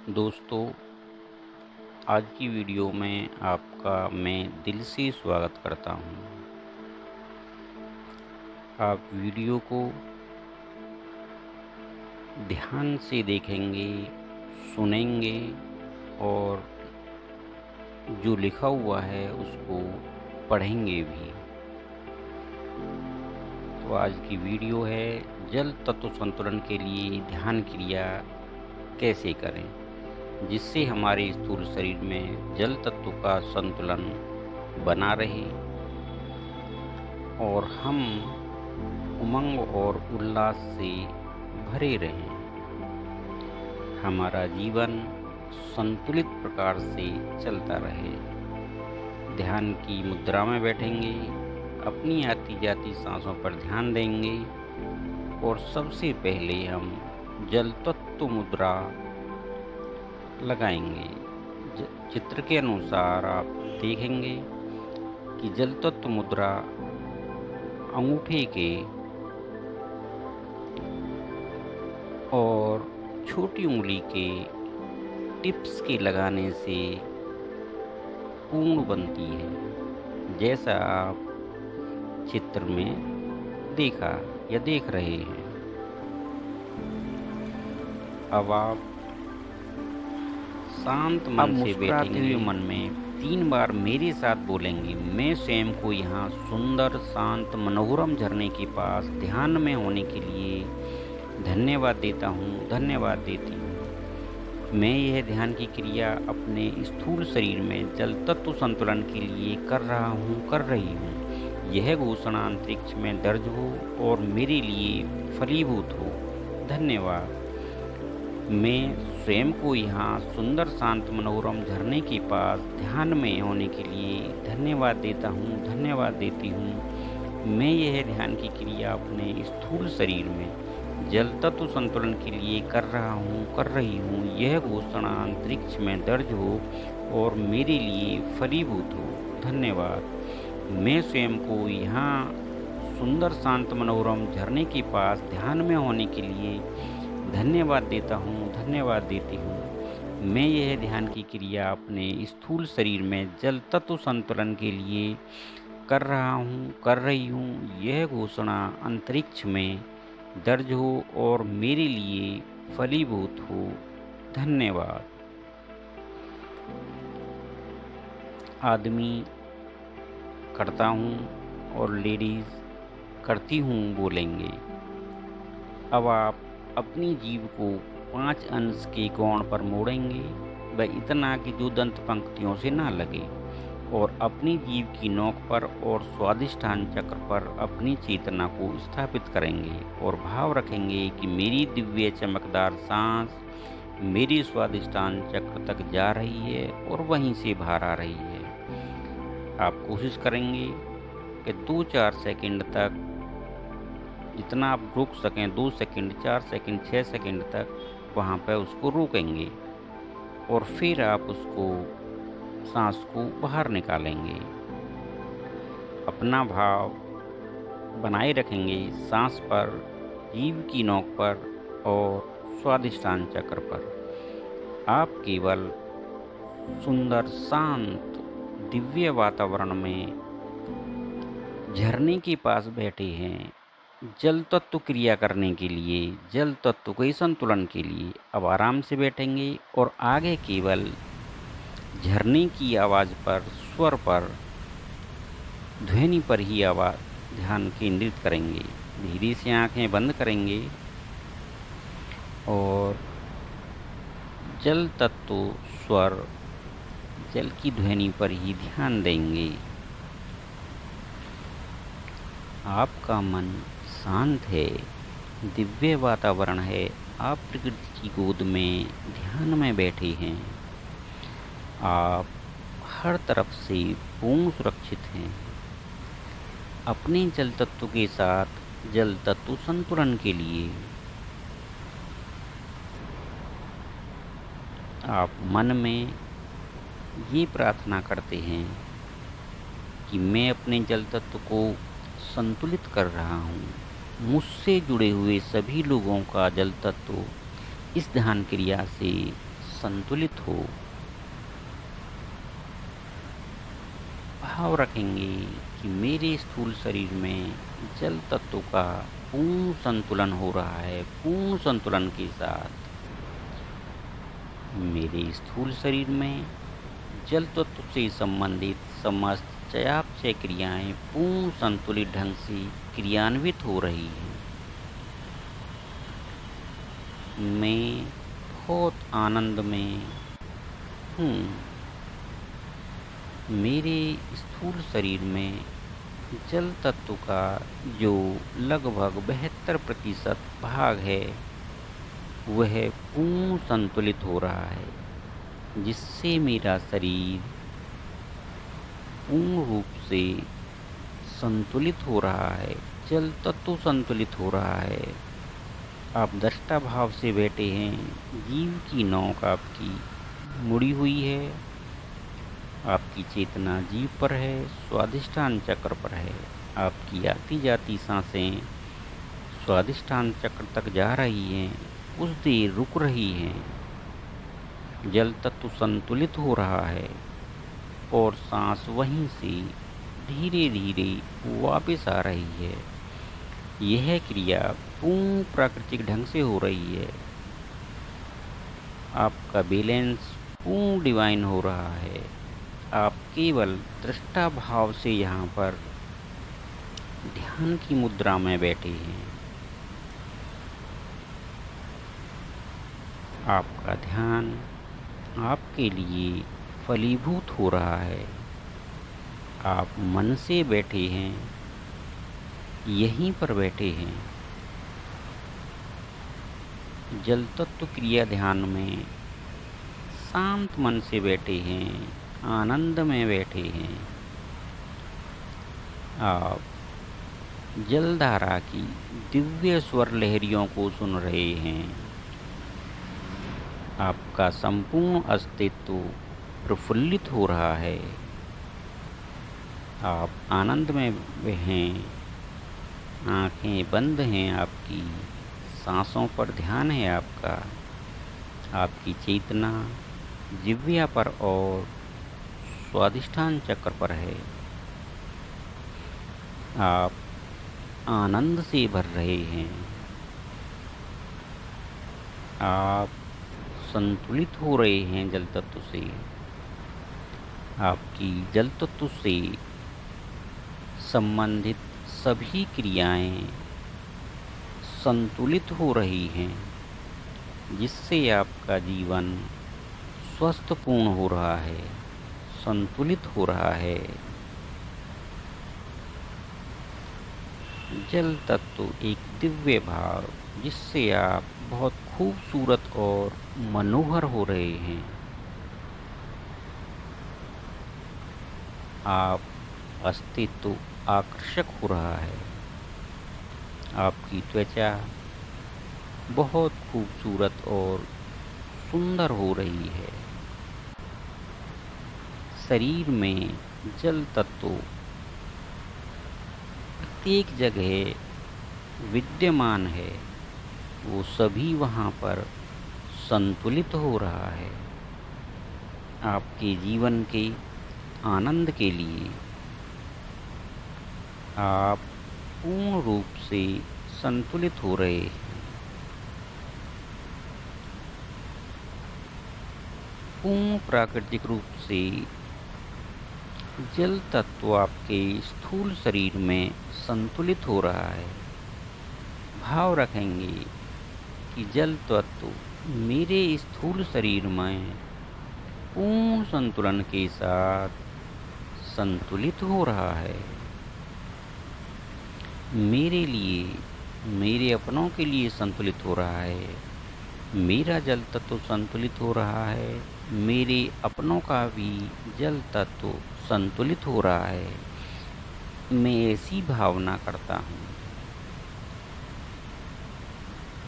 दोस्तों, आज की वीडियो में आपका मैं दिल से स्वागत करता हूं। आप वीडियो को ध्यान से देखेंगे, सुनेंगे और जो लिखा हुआ है उसको पढ़ेंगे भी। तो आज की वीडियो है जल तत्व संतुलन के लिए ध्यान क्रिया कैसे करें, जिससे हमारे स्थूल शरीर में जल तत्व का संतुलन बना रहे और हम उमंग और उल्लास से भरे रहें। हमारा जीवन संतुलित प्रकार से चलता रहे। ध्यान की मुद्रा में बैठेंगे, अपनी आती जाती सांसों पर ध्यान देंगे और सबसे पहले हम जल तत्व मुद्रा लगाएंगे। चित्र के अनुसार आप देखेंगे कि जल तत्व मुद्रा अंगूठे के और छोटी उंगली के टिप्स के लगाने से पूर्ण बनती है, जैसा आप चित्र में देखा या देख रहे हैं। अब आप शांत मन से मुस्कुराते हुए मन में 3 बार मेरे साथ बोलेंगे। मैं स्वयं को यहाँ सुंदर, शांत, मनोरम झरने के पास ध्यान में होने के लिए धन्यवाद देता हूँ, धन्यवाद देती हूँ। मैं यह ध्यान की क्रिया अपने स्थूल शरीर में जल तत्व संतुलन के लिए कर रहा हूँ, कर रही हूँ। यह घोषणा अंतरिक्ष में दर्ज हो और मेरे लिए फलीभूत हो। धन्यवाद। मैं स्वयं को यहाँ सुंदर, शांत, मनोरम झरने के पास ध्यान में होने के लिए धन्यवाद देता हूँ, धन्यवाद देती हूँ। मैं यह ध्यान की क्रिया अपने स्थूल शरीर में जल तत्व संतुलन के लिए कर रहा हूँ, कर रही हूँ। यह घोषणा अंतरिक्ष में दर्ज हो और मेरे लिए फलीभूत हो। धन्यवाद। मैं स्वयं को यहाँ सुंदर, शांत, मनोरम झरने के पास ध्यान में होने के लिए धन्यवाद देता हूँ, धन्यवाद देती हूँ। मैं यह ध्यान की क्रिया अपने स्थूल शरीर में जल तत्व संतुलन के लिए कर रहा हूँ, कर रही हूँ। यह घोषणा अंतरिक्ष में दर्ज हो और मेरे लिए फलीभूत हो। धन्यवाद। आदमी करता हूँ और लेडीज करती हूँ बोलेंगे। अब आप अपनी जीभ को 5 अंश के कोण पर मोड़ेंगे, वह इतना कि जो दंत पंक्तियों से ना लगे, और अपनी जीभ की नोक पर और स्वादिष्ठान चक्र पर अपनी चेतना को स्थापित करेंगे और भाव रखेंगे कि मेरी दिव्य चमकदार सांस मेरी स्वादिष्ठान चक्र तक जा रही है और वहीं से बाहर आ रही है। आप कोशिश करेंगे कि 2-4 सेकंड तक, जितना आप रोक सकें, 2 सेकंड, 4 सेकंड, 6 सेकंड तक वहाँ पर उसको रोकेंगे और फिर आप उसको सांस को बाहर निकालेंगे। अपना भाव बनाए रखेंगे सांस पर, जीभ की नोक पर और स्वादिष्ठान चक्र पर। आप केवल सुंदर, शांत, दिव्य वातावरण में झरने के पास बैठे हैं, जल तत्व क्रिया करने के लिए, जल तत्व के संतुलन के लिए। अब आराम से बैठेंगे और आगे केवल झरने की आवाज़ पर, स्वर पर, ध्वनि पर ही आवाज़ ध्यान केंद्रित करेंगे। धीरे से आंखें बंद करेंगे और जल तत्व, स्वर, जल की ध्वनि पर ही ध्यान देंगे। आपका मन शांत है, दिव्य वातावरण है। आप प्रकृति की गोद में ध्यान में बैठे हैं। आप हर तरफ से पूर्ण सुरक्षित हैं। अपने जल तत्व के साथ जल तत्व संतुलन के लिए आप मन में ये प्रार्थना करते हैं कि मैं अपने जल तत्व को संतुलित कर रहा हूँ। मुझसे जुड़े हुए सभी लोगों का जल तत्व इस ध्यान क्रिया से संतुलित हो। भाव रखेंगे कि मेरे स्थूल शरीर में जल तत्व का पूर्ण संतुलन हो रहा है। पूर्ण संतुलन के साथ मेरे स्थूल शरीर में जल तत्व से संबंधित समस्त चयापचय क्रियाएं पूर्ण संतुलित ढंग से क्रियान्वित हो रही हैं। मैं बहुत आनंद में हूँ। मेरे स्थूल शरीर में जल तत्व का जो लगभग 72% भाग है वह पूर्ण संतुलित हो रहा है, जिससे मेरा शरीर पूर्ण रूप से संतुलित हो रहा है। जल तत्व संतुलित हो रहा है। आप दृष्टा भाव से बैठे हैं। जीव की नौक आपकी मुड़ी हुई है। आपकी चेतना जीव पर है, स्वादिष्ठान चक्र पर है। आपकी आती जाती सांसें स्वादिष्ठान चक्र तक जा रही हैं, कुछ देर रुक रही हैं। जल तत्व संतुलित हो रहा है और सांस वहीं से धीरे धीरे वापस आ रही है। यह क्रिया पूर्ण प्राकृतिक ढंग से हो रही है। आपका बैलेंस पूर्ण डिवाइन हो रहा है। आप केवल दृष्टा भाव से यहाँ पर ध्यान की मुद्रा में बैठे हैं। आपका ध्यान आपके लिए फलीभूत हो रहा है। आप मन से बैठे हैं, यहीं पर बैठे हैं। जल तत्व क्रिया ध्यान में शांत मन से बैठे हैं, आनंद में बैठे हैं। आप जलधारा की दिव्य स्वर लहरियों को सुन रहे हैं। आपका संपूर्ण अस्तित्व प्रफुल्लित हो रहा है। आप आनंद में हैं। आंखें बंद हैं आपकी। सांसों पर ध्यान है आपका। आपकी चेतना जिह्वा पर और स्वादिष्ठान चक्र पर है। आप आनंद से भर रहे हैं। आप संतुलित हो रहे हैं जल तत्व से। आपकी जल तत्व से संबंधित सभी क्रियाएं संतुलित हो रही हैं, जिससे आपका जीवन स्वस्थपूर्ण हो रहा है, संतुलित हो रहा है। जल तत्व एक दिव्य भाव, जिससे आप बहुत खूबसूरत और मनोहर हो रहे हैं। आप अस्तित्व आकर्षक हो रहा है। आपकी त्वचा बहुत खूबसूरत और सुंदर हो रही है। शरीर में जल तत्व प्रत्येक जगह विद्यमान है, वो सभी वहाँ पर संतुलित हो रहा है। आपके जीवन के आनंद के लिए आप पूर्ण रूप से संतुलित हो रहे हैं। पूर्ण प्राकृतिक रूप से जल तत्व आपके स्थूल शरीर में संतुलित हो रहा है। भाव रखेंगे कि जल तत्व मेरे स्थूल शरीर में पूर्ण संतुलन के साथ संतुलित हो रहा है। मेरे लिए, मेरे अपनों के लिए संतुलित हो रहा है। मेरा जल तत्व संतुलित हो रहा है। मेरे अपनों का भी जल तत्व संतुलित हो रहा है। मैं ऐसी भावना करता हूँ।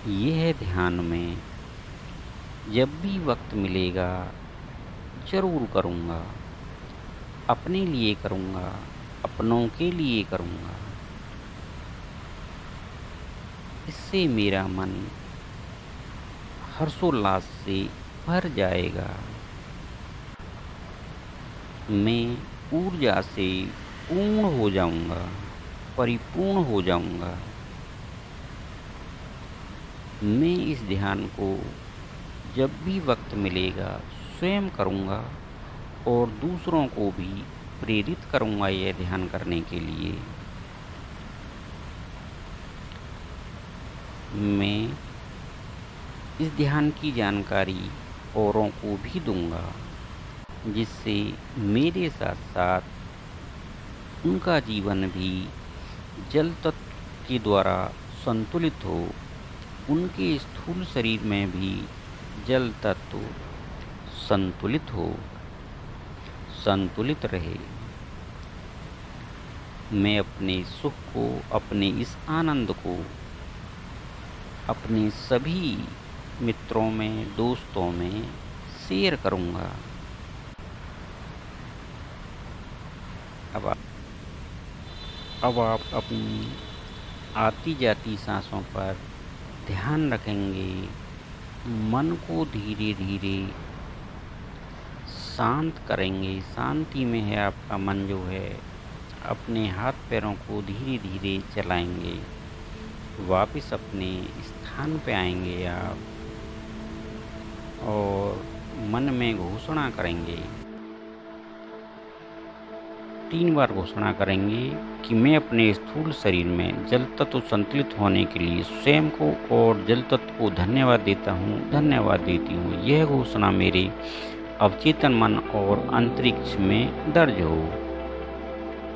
यह ध्यान में जब भी वक्त मिलेगा ज़रूर करूँगा। अपने लिए करूँगा, अपनों के लिए करूँगा। इससे मेरा मन हर्षोल्लास से भर जाएगा। मैं ऊर्जा से पूर्ण हो जाऊंगा, परिपूर्ण हो जाऊंगा। मैं इस ध्यान को जब भी वक्त मिलेगा स्वयं करूंगा और दूसरों को भी प्रेरित करूंगा यह ध्यान करने के लिए। मैं इस ध्यान की जानकारी औरों को भी दूंगा, जिससे मेरे साथ साथ उनका जीवन भी जल तत्व के द्वारा संतुलित हो, उनके स्थूल शरीर में भी जल तत्व संतुलित हो, संतुलित रहे। मैं अपने सुख को, अपने इस आनंद को अपने सभी मित्रों में, दोस्तों में शेयर करूंगा। अब आप अपनी आती जाती सांसों पर ध्यान रखेंगे। मन को धीरे धीरे शांत करेंगे। शांति में है आपका मन जो है। अपने हाथ पैरों को धीरे धीरे चलाएंगे। वापस अपने स्थान पे आएंगे आप और मन में घोषणा करेंगे। 3 बार घोषणा करेंगे कि मैं अपने स्थूल शरीर में जल तत्व संतुलित होने के लिए स्वयं को और जल तत्व को धन्यवाद देता हूँ, धन्यवाद देती हूँ। यह घोषणा मेरे अवचेतन मन और अंतरिक्ष में दर्ज हो।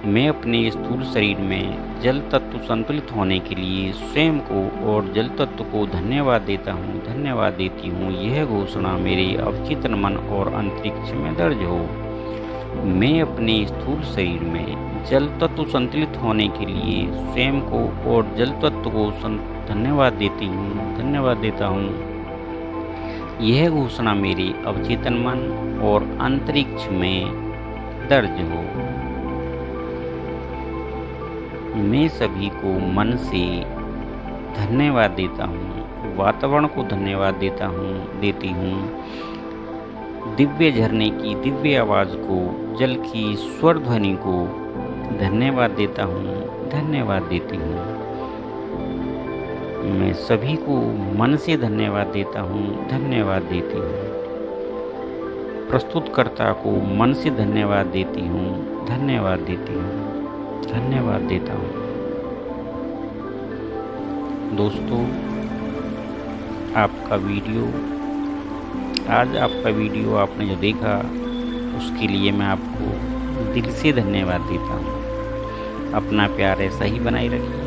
मैं अपने स्थूल शरीर में जल तत्व संतुलित होने के लिए स्वयं को और जल तत्व को धन्यवाद देता हूँ, धन्यवाद देती हूँ। यह घोषणा मेरे अवचेतन मन और अंतरिक्ष में दर्ज हो। मैं अपने स्थूल शरीर में जल तत्व संतुलित होने के लिए स्वयं को और जल तत्व को धन्यवाद देती हूँ, धन्यवाद देता हूँ। यह घोषणा मेरे अवचेतन मन और अंतरिक्ष में दर्ज हो। मैं सभी को मन से धन्यवाद देता हूँ, वातावरण को धन्यवाद देती हूँ। दिव्य झरने की दिव्य आवाज़ को, जल की स्वर ध्वनि को धन्यवाद देता हूँ, धन्यवाद देती हूँ। मैं सभी को मन से धन्यवाद देता हूँ, धन्यवाद देती हूँ। प्रस्तुतकर्ता को मन से धन्यवाद देती हूँ, धन्यवाद देती हूँ, धन्यवाद देता हूँ। दोस्तों, आज आपका वीडियो आपने जो देखा उसके लिए मैं आपको दिल से धन्यवाद देता हूँ। अपना प्यार ऐसा ही बनाए रखिए।